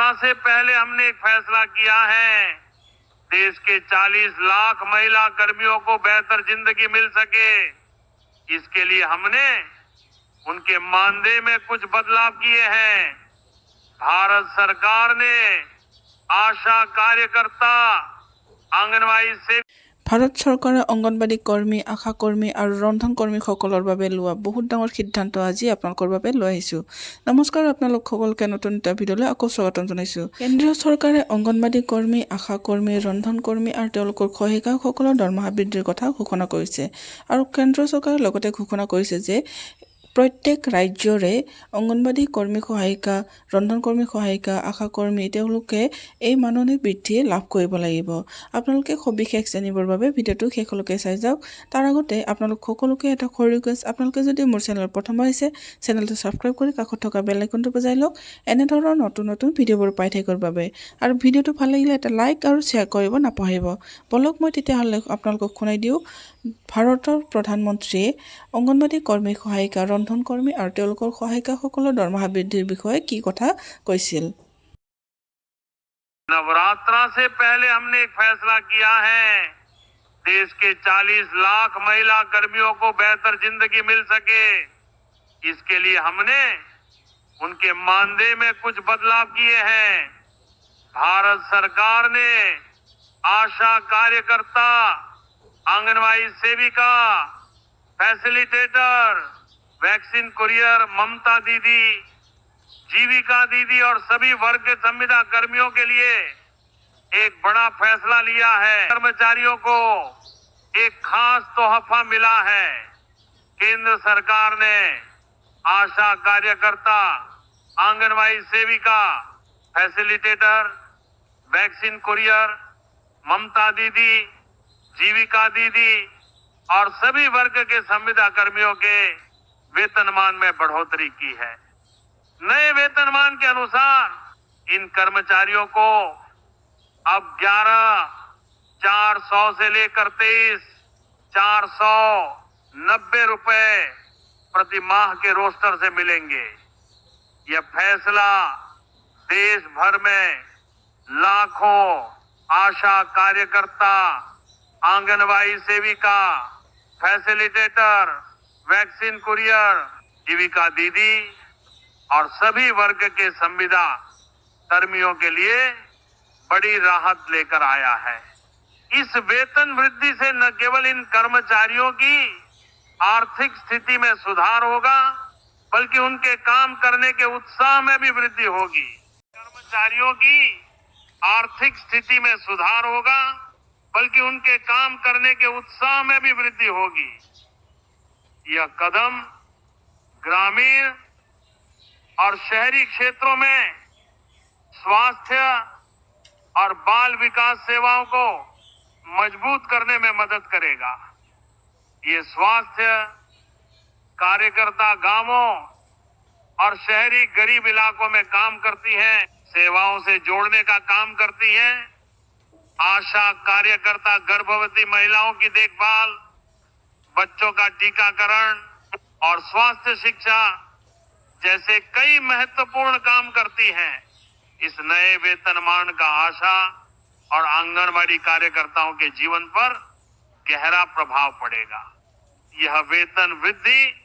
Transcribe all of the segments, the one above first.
नवरात्रा से पहले हमने एक फैसला किया है, देश के 40 लाख महिला कर्मियों को बेहतर जिंदगी मिल सके। इसके लिए हमने उनके मानदेय में कुछ बदलाव किए हैं। भारत सरकार ने आशा कार्यकर्ता, आंगनवाड़ी से ভাৰত চৰকাৰে অংগনবাড়ী কৰ্মী, আশা কৰ্মী আৰু ৰন্ধন কৰ্মীসকলৰ বাবে লোৱা বহুত ডাঙৰ সিদ্ধান্ত আজি আপোনালোকৰ বাবে লৈ আহিছোঁ। নমস্কাৰ, আপোনালোক সকলোকে নতুন এটা ভিডিঅ'লৈ আকৌ স্বাগতম জনাইছোঁ। কেন্দ্ৰীয় চৰকাৰে অংগনবাড়ী কৰ্মী, আশা কৰ্মী, ৰন্ধন কৰ্মী আৰু তেওঁলোকৰ সহায়িকাসকলৰ দৰমহা বৃদ্ধিৰ কথা ঘোষণা কৰিছে। আৰু কেন্দ্ৰ চৰকাৰে লগতে ঘোষণা কৰিছে যে প্ৰত্যেক ৰাজ্যৰে অংগনবাড়ী কৰ্মী সহায়িকা, ৰন্ধন কৰ্মী সহায়িকা, আশা কৰ্মী তেওঁলোকে এই মাননি বৃদ্ধি লাভ কৰিব লাগিব। আপোনালোকে সবিশেষ জানিবৰ বাবে ভিডিঅ'টো শেষলৈকে চাই যাওক। তাৰ আগতে আপোনালোক সকলোকে এটা সৰু ৰিকুৱেষ্ট, আপোনালোকে যদি মোৰ চেনেল প্ৰথম আহিছে, চেনেলটো ছাবস্ক্ৰাইব কৰি কাষত থকা বেল আইকনটো বজাই লওক এনেধৰণৰ নতুন নতুন ভিডিঅ'বোৰ পাই থাকিবৰ বাবে। আৰু ভিডিঅ'টো ভাল লাগিলে এটা লাইক আৰু শ্বেয়াৰ কৰিব নাপাহৰিব। বলক মই তেতিয়াহ'লে আপোনালোকক শুনাই দিওঁ ভাৰতৰ প্ৰধানমন্ত্ৰীয়ে অংগনবাড়ী কৰ্মী সহায়িকা, ৰন্ধন কৰ্মী আৰু তেওঁলোকৰ সহায়িকাসকলৰ দৰমহা বৃদ্ধিৰ বিষয়ে কি কথা কৈছিল। नवरात्रा से पहले हमने एक फैसला किया है, देश के 40 लाख महिला कर्मियों को बेहतर जिंदगी मिल सके। इसके लिए हमने उनके मानदेय में कुछ बदलाव किए हैं। भारत सरकार ने आशा कार्यकर्ता, आंगनवाड़ी सेविका, फैसिलिटेटर, वैक्सीन कुरियर, ममता दीदी, जीविका दीदी और सभी वर्ग के संविदा कर्मियों के लिए एक बड़ा फैसला लिया है। कर्मचारियों को एक खास तोहफा मिला है। केंद्र सरकार ने आशा कार्यकर्ता, आंगनवाड़ी सेविका, फैसिलिटेटर, वैक्सीन कुरियर, ममता दीदी, जीविका दीदी और सभी वर्ग के संविदा कर्मियों के वेतनमान में बढ़ोतरी की है। नए वेतनमान के अनुसार इन कर्मचारियों को अब 11,400 से लेकर 23,490 रुपए प्रति माह के रोस्टर से मिलेंगे। यह फैसला देश भर में लाखों आशा कार्यकर्ता, आंगनवाड़ी सेविका, फैसिलिटेटर, वैक्सीन कुरियर, जीविका दीदी और सभी वर्ग के संविदा कर्मियों के लिए बड़ी राहत लेकर आया है। इस वेतन वृद्धि से न केवल इन कर्मचारियों की आर्थिक स्थिति में सुधार होगा, बल्कि उनके काम करने के उत्साह में भी वृद्धि होगी। कर्मचारियों की आर्थिक स्थिति में सुधार होगा, बल्कि उनके काम करने के उत्साह में भी वृद्धि होगी। यह कदम ग्रामीण और शहरी क्षेत्रों में स्वास्थ्य और बाल विकास सेवाओं को मजबूत करने में मदद करेगा। ये स्वास्थ्य कार्यकर्ता गांवों और शहरी गरीब इलाकों में काम करती हैं, सेवाओं से जोड़ने का काम करती हैं। आशा कार्यकर्ता गर्भवती महिलाओं की देखभाल, बच्चों का टीकाकरण और स्वास्थ्य शिक्षा जैसे कई महत्वपूर्ण काम करती हैं। इस नए वेतनमान का आशा और आंगनवाड़ी कार्यकर्ताओं के जीवन पर गहरा प्रभाव पड़ेगा। यह वेतन वृद्धि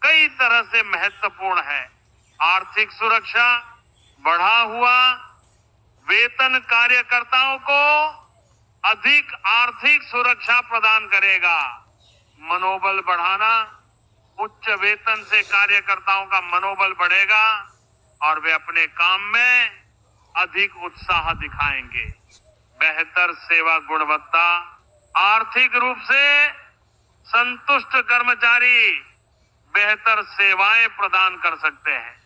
कई तरह से महत्वपूर्ण है। आर्थिक सुरक्षा, बढ़ा हुआ वेतन कार्यकर्ताओं को अधिक आर्थिक सुरक्षा प्रदान करेगा। मनोबल बढ़ाना, उच्च वेतन से कार्यकर्ताओं का मनोबल बढ़ेगा और वे अपने काम में अधिक उत्साह दिखाएंगे। बेहतर सेवा गुणवत्ता, आर्थिक रूप से संतुष्ट कर्मचारी बेहतर सेवाएं प्रदान कर सकते हैं।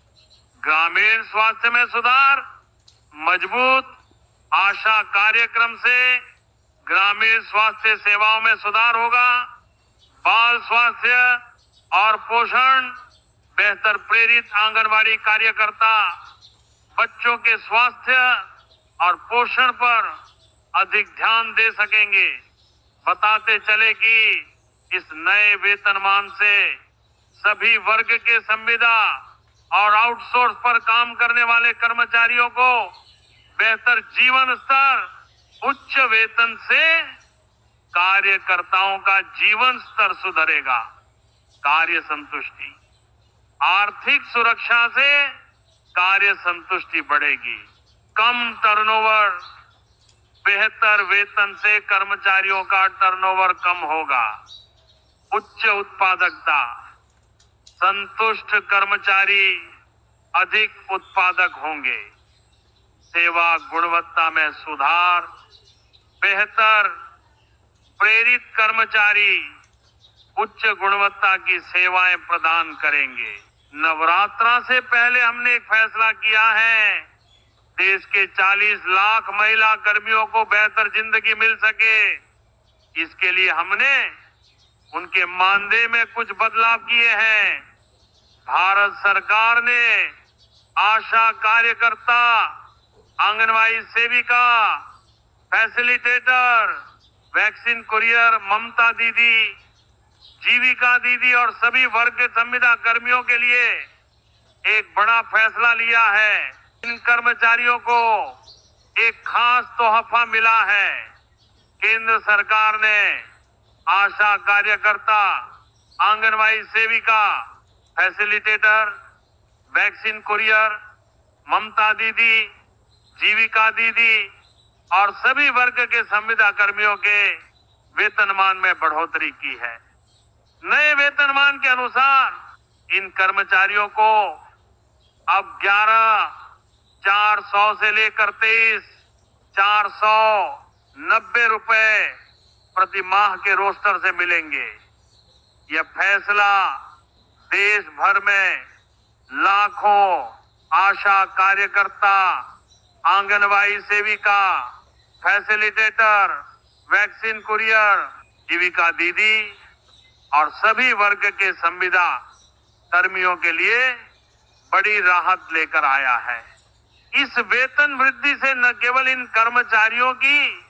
ग्रामीण स्वास्थ्य में सुधार, मजबूत आशा कार्यक्रम से ग्रामीण स्वास्थ्य सेवाओं में सुधार होगा। बाल स्वास्थ्य और पोषण, बेहतर प्रेरित आंगनवाड़ी कार्यकर्ता बच्चों के स्वास्थ्य और पोषण पर अधिक ध्यान दे सकेंगे। बताते चले कि इस नए वेतनमान से सभी वर्ग के संविदा और आउटसोर्स पर काम करने वाले कर्मचारियों को बेहतर जीवन स्तर, उच्च वेतन से कार्यकर्ताओं का जीवन स्तर सुधरेगा। कार्य संतुष्टि, आर्थिक सुरक्षा से कार्य संतुष्टि बढ़ेगी। कम टर्नओवर, बेहतर वेतन से कर्मचारियों का टर्नओवर कम होगा। उच्च उत्पादकता, संतुष्ट कर्मचारी अधिक उत्पादक होंगे। सेवा गुणवत्ता में सुधार, बेहतर प्रेरित कर्मचारी उच्च गुणवत्ता की सेवाएं प्रदान करेंगे। नवरात्रा से पहले हमने एक फैसला किया है, देश के 40 लाख महिला कर्मियों को बेहतर जिंदगी मिल सके। इसके लिए हमने उनके मानदेय में कुछ बदलाव किए हैं। भारत सरकार ने आशा कार्यकर्ता, आंगनबाड़ी सेविका, फैसिलिटेटर, वैक्सीन कुरियर, ममता दीदी, जीविका दीदी और सभी वर्ग के संविदा कर्मियों के लिए एक बड़ा फैसला लिया है। इन कर्मचारियों को एक खास तोहफा मिला है। केंद्र सरकार ने आशा कार्यकर्ता, आंगनबाड़ी सेविका, फैसिलिटेटर, वैक्सीन कुरियर, ममता दीदी, जीविका दीदी और सभी वर्ग के संविदा कर्मियों के वेतनमान में बढ़ोतरी की है। नए वेतनमान के अनुसार इन कर्मचारियों को अब 11,400 से लेकर 23,490 रुपए प्रति माह के रोस्टर से मिलेंगे। यह फैसला देश भर में लाखों आशा कार्यकर्ता, आंगनबाड़ी सेविका, फैसिलिटेटर, वैक्सीन कुरियर, जीविका दीदी और सभी वर्ग के संविदा कर्मियों के लिए बड़ी राहत लेकर आया है। इस वेतन वृद्धि से न केवल इन कर्मचारियों की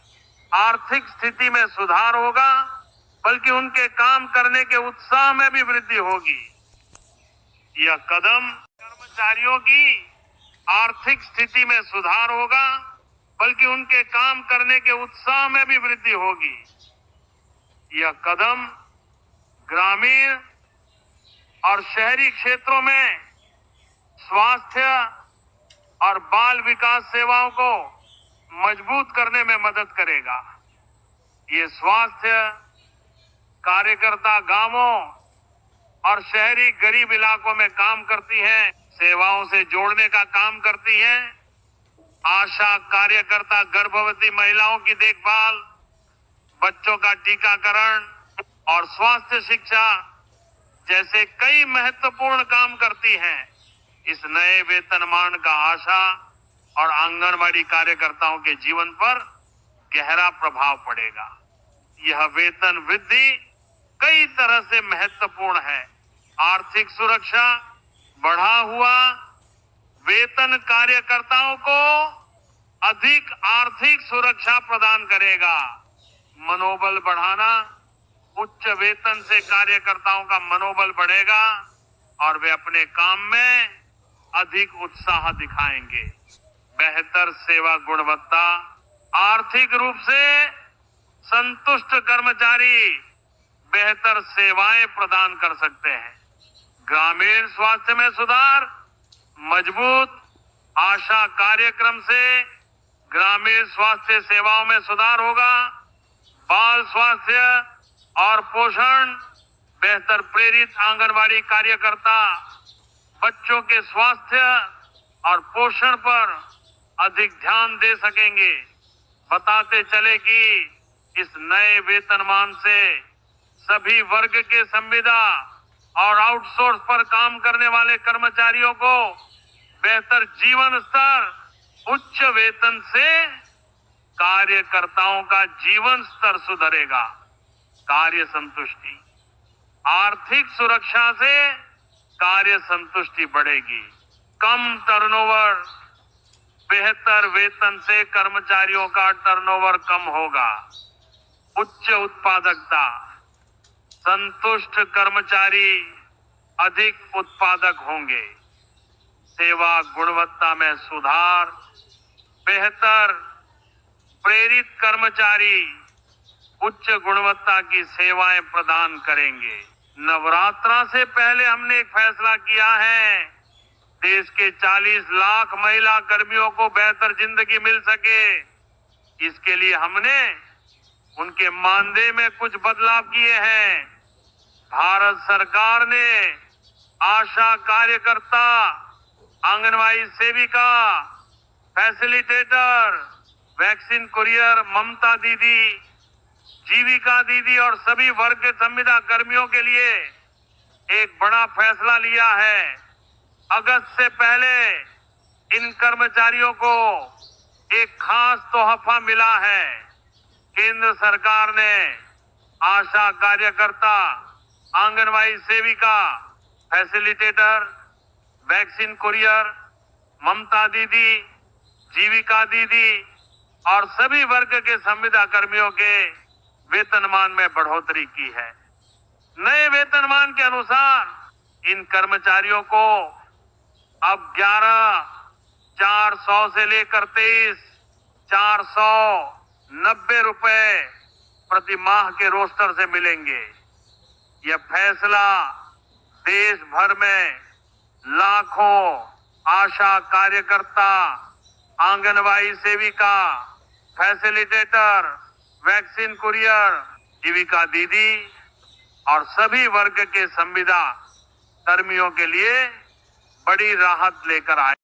आर्थिक स्थिति में सुधार होगा, बल्कि उनके काम करने के उत्साह में भी वृद्धि होगी। यह कदम कर्मचारियों की आर्थिक स्थिति में सुधार होगा, बल्कि उनके काम करने के उत्साह में भी वृद्धि होगी। यह कदम ग्रामीण और शहरी क्षेत्रों में स्वास्थ्य और बाल विकास सेवाओं को मजबूत करने में मदद करेगा। ये स्वास्थ्य कार्यकर्ता गांवों और शहरी गरीब इलाकों में काम करती हैं, सेवाओं से जोड़ने का काम करती हैं। आशा कार्यकर्ता गर्भवती महिलाओं की देखभाल, बच्चों का टीकाकरण और स्वास्थ्य शिक्षा जैसे कई महत्वपूर्ण काम करती हैं। इस नए वेतनमान का आशा और आंगनबाड़ी कार्यकर्ताओं के जीवन पर गहरा प्रभाव पड़ेगा। यह वेतन वृद्धि कई तरह से महत्वपूर्ण है। आर्थिक सुरक्षा, बढ़ा हुआ वेतन कार्यकर्ताओं को अधिक आर्थिक सुरक्षा प्रदान करेगा। मनोबल बढ़ाना, उच्च वेतन से कार्यकर्ताओं का मनोबल बढ़ेगा और वे अपने काम में अधिक उत्साह दिखाएंगे। बेहतर सेवा गुणवत्ता, आर्थिक रूप से संतुष्ट कर्मचारी बेहतर सेवाएं प्रदान कर सकते हैं। ग्रामीण स्वास्थ्य में सुधार, मजबूत आशा कार्यक्रम से ग्रामीण स्वास्थ्य सेवाओं में सुधार होगा। बाल स्वास्थ्य और पोषण, बेहतर प्रेरित आंगनबाड़ी कार्यकर्ता बच्चों के स्वास्थ्य और पोषण पर अधिक ध्यान दे सकेंगे। बताते चले कि इस नए वेतनमान से सभी वर्ग के संविदा और आउटसोर्स पर काम करने वाले कर्मचारियों को बेहतर जीवन स्तर, उच्च वेतन से कार्यकर्ताओं का जीवन स्तर सुधरेगा। कार्य संतुष्टि, आर्थिक सुरक्षा से कार्य संतुष्टि बढ़ेगी। कम टर्नओवर, बेहतर वेतन से कर्मचारियों का टर्नओवर कम होगा। उच्च उत्पादकता, संतुष्ट कर्मचारी अधिक उत्पादक होंगे। सेवा गुणवत्ता में सुधार, बेहतर प्रेरित कर्मचारी उच्च गुणवत्ता की सेवाएं प्रदान करेंगे। नवरात्रा से पहले हमने एक फैसला किया है, देश के 40 लाख महिला कर्मियों को बेहतर जिंदगी मिल सके, इसके लिए हमने उनके मानदेय में कुछ बदलाव किए हैं। भारत सरकार ने आशा कार्यकर्ता, आंगनवाड़ी सेविका, फैसिलिटेटर, वैक्सीन कुरियर, ममता दीदी, जीविका दीदी और सभी वर्ग के संविदा कर्मियों के लिए एक बड़ा फैसला लिया है। अगस्त से पहले इन कर्मचारियों को एक खास तोहफा मिला है। केंद्र सरकार ने आशा कार्यकर्ता, आंगनवाड़ी सेविका, फैसिलिटेटर, वैक्सीन कुरियर, ममता दीदी, जीविका दीदी और सभी वर्ग के संविदा कर्मियों के वेतनमान में बढ़ोतरी की है। नए वेतनमान के अनुसार इन कर्मचारियों को अब 11,400 से लेकर 23,490 रुपए प्रति माह के रोस्टर से मिलेंगे। यह फैसला देश भर में लाखों आशा कार्यकर्ता, आंगनवाड़ी सेविका, फैसिलिटेटर, वैक्सीन कुरियर, जीविका दीदी और सभी वर्ग के संविदा कर्मियों के लिए बड़ी राहत लेकर आए।